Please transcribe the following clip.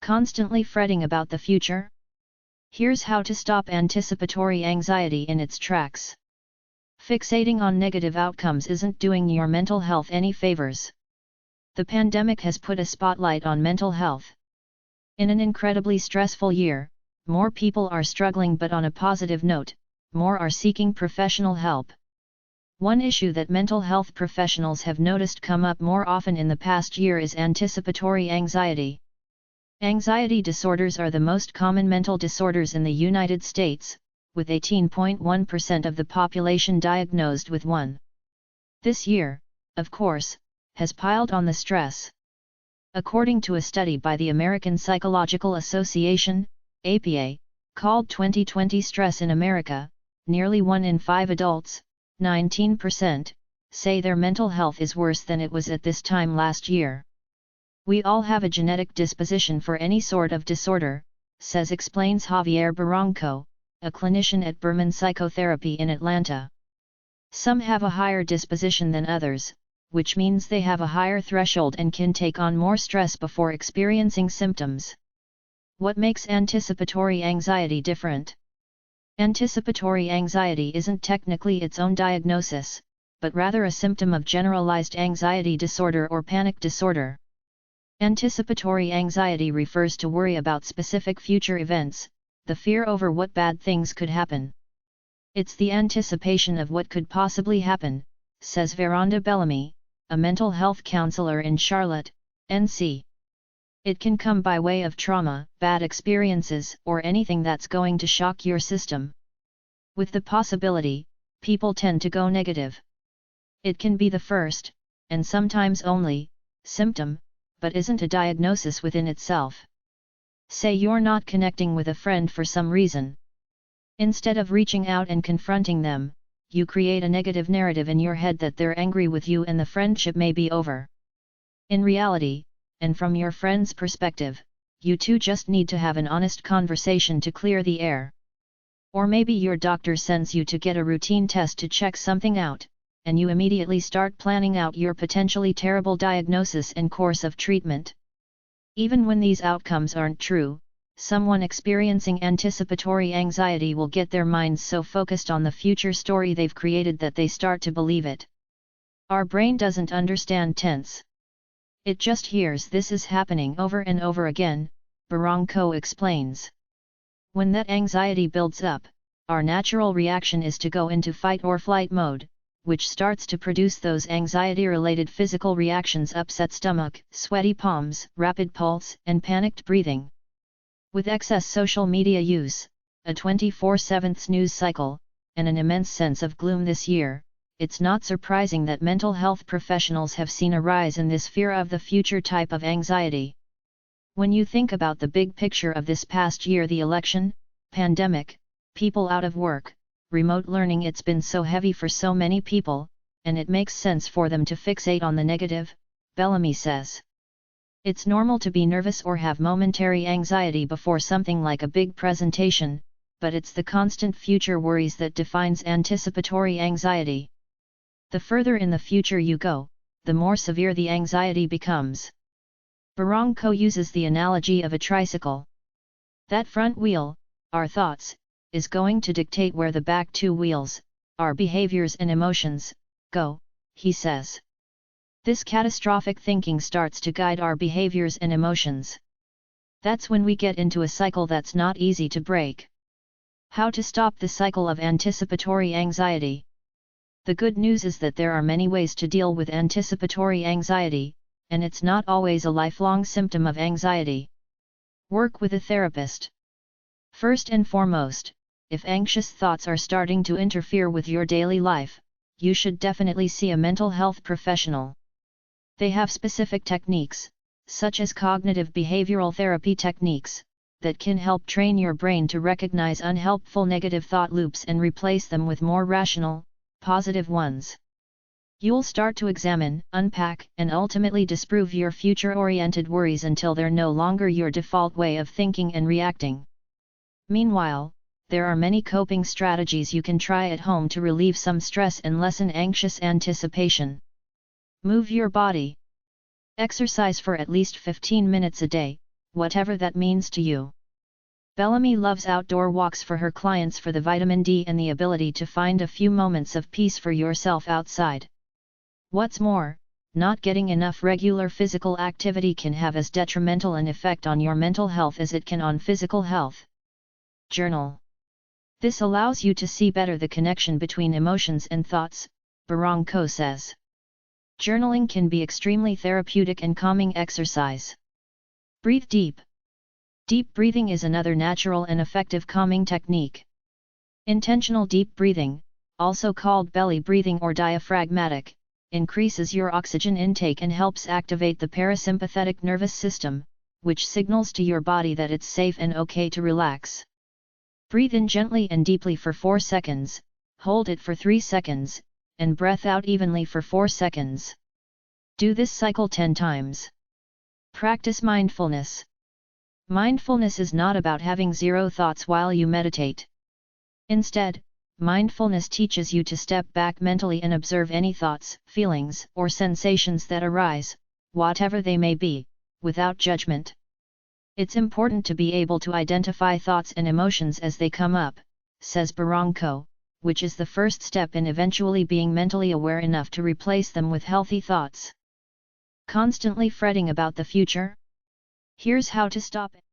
Constantly fretting about the future? Here's how to stop anticipatory anxiety in its tracks. Fixating on negative outcomes isn't doing your mental health any favors. The pandemic has put a spotlight on mental health. In an incredibly stressful year, more people are struggling, but on a positive note, more are seeking professional help. One issue that mental health professionals have noticed come up more often in the past year is anticipatory anxiety. Anxiety disorders are the most common mental disorders in the United States, with 18.1% of the population diagnosed with one. This year, of course, has piled on the stress. According to a study by the American Psychological Association, APA, called 2020 Stress in America, nearly 1 in 5 adults, 19%, say their mental health is worse than it was at this time last year. We all have a genetic disposition for any sort of disorder, explains Javier Barranco, a clinician at Berman Psychotherapy in Atlanta. Some have a higher disposition than others, which means they have a higher threshold and can take on more stress before experiencing symptoms. What makes anticipatory anxiety different? Anticipatory anxiety isn't technically its own diagnosis, but rather a symptom of generalized anxiety disorder or panic disorder. Anticipatory anxiety refers to worry about specific future events, the fear over what bad things could happen. It's the anticipation of what could possibly happen, says Veronda Bellamy, a mental health counselor in Charlotte, NC. It can come by way of trauma, bad experiences, or anything that's going to shock your system. With the possibility, people tend to go negative. It can be the first, and sometimes only, symptom, but isn't a diagnosis within itself. Say you're not connecting with a friend for some reason. Instead of reaching out and confronting them, you create a negative narrative in your head that they're angry with you and the friendship may be over. In reality, and from your friend's perspective, you two just need to have an honest conversation to clear the air. Or maybe your doctor sends you to get a routine test to check something out, and you immediately start planning out your potentially terrible diagnosis and course of treatment. Even when these outcomes aren't true, someone experiencing anticipatory anxiety will get their minds so focused on the future story they've created that they start to believe it. Our brain doesn't understand tense. It just hears this is happening over and over again, Barranco explains. When that anxiety builds up, our natural reaction is to go into fight or flight mode, which starts to produce those anxiety-related physical reactions: upset stomach, sweaty palms, rapid pulse, and panicked breathing. With excess social media use, a 24/7 news cycle, and an immense sense of gloom this year, it's not surprising that mental health professionals have seen a rise in this fear of the future type of anxiety. When you think about the big picture of this past year, the election, pandemic, people out of work, remote learning, it's been so heavy for so many people, and it makes sense for them to fixate on the negative, Bellamy says. It's normal to be nervous or have momentary anxiety before something like a big presentation, but it's the constant future worries that defines anticipatory anxiety. The further in the future you go, the more severe the anxiety becomes. Barranco uses the analogy of a tricycle. That front wheel, our thoughts, is going to dictate where the back two wheels, our behaviors and emotions, go, he says. This catastrophic thinking starts to guide our behaviors and emotions. That's when we get into a cycle that's not easy to break. How to stop the cycle of anticipatory anxiety? The good news is that there are many ways to deal with anticipatory anxiety, and it's not always a lifelong symptom of anxiety. Work with a therapist. First and foremost, if anxious thoughts are starting to interfere with your daily life, you should definitely see a mental health professional. They have specific techniques, such as cognitive behavioral therapy techniques, that can help train your brain to recognize unhelpful negative thought loops and replace them with more rational, positive ones. You'll start to examine, unpack, and ultimately disprove your future-oriented worries until they're no longer your default way of thinking and reacting. Meanwhile, there are many coping strategies you can try at home to relieve some stress and lessen anxious anticipation. Move your body. Exercise for at least 15 minutes a day, whatever that means to you. Bellamy loves outdoor walks for her clients for the vitamin D and the ability to find a few moments of peace for yourself outside. What's more, not getting enough regular physical activity can have as detrimental an effect on your mental health as it can on physical health. Journal. This allows you to see better the connection between emotions and thoughts, Barranco says. Journaling can be extremely therapeutic and calming exercise. Breathe deep. Deep breathing is another natural and effective calming technique. Intentional deep breathing, also called belly breathing or diaphragmatic, increases your oxygen intake and helps activate the parasympathetic nervous system, which signals to your body that it's safe and okay to relax. Breathe in gently and deeply for 4 seconds, hold it for 3 seconds, and breath out evenly for 4 seconds. Do this cycle 10 times. Practice mindfulness. Mindfulness is not about having zero thoughts while you meditate. Instead, mindfulness teaches you to step back mentally and observe any thoughts, feelings, or sensations that arise, whatever they may be, without judgment. It's important to be able to identify thoughts and emotions as they come up, says Barranco, which is the first step in eventually being mentally aware enough to replace them with healthy thoughts. Constantly fretting about the future? Here's how to stop it.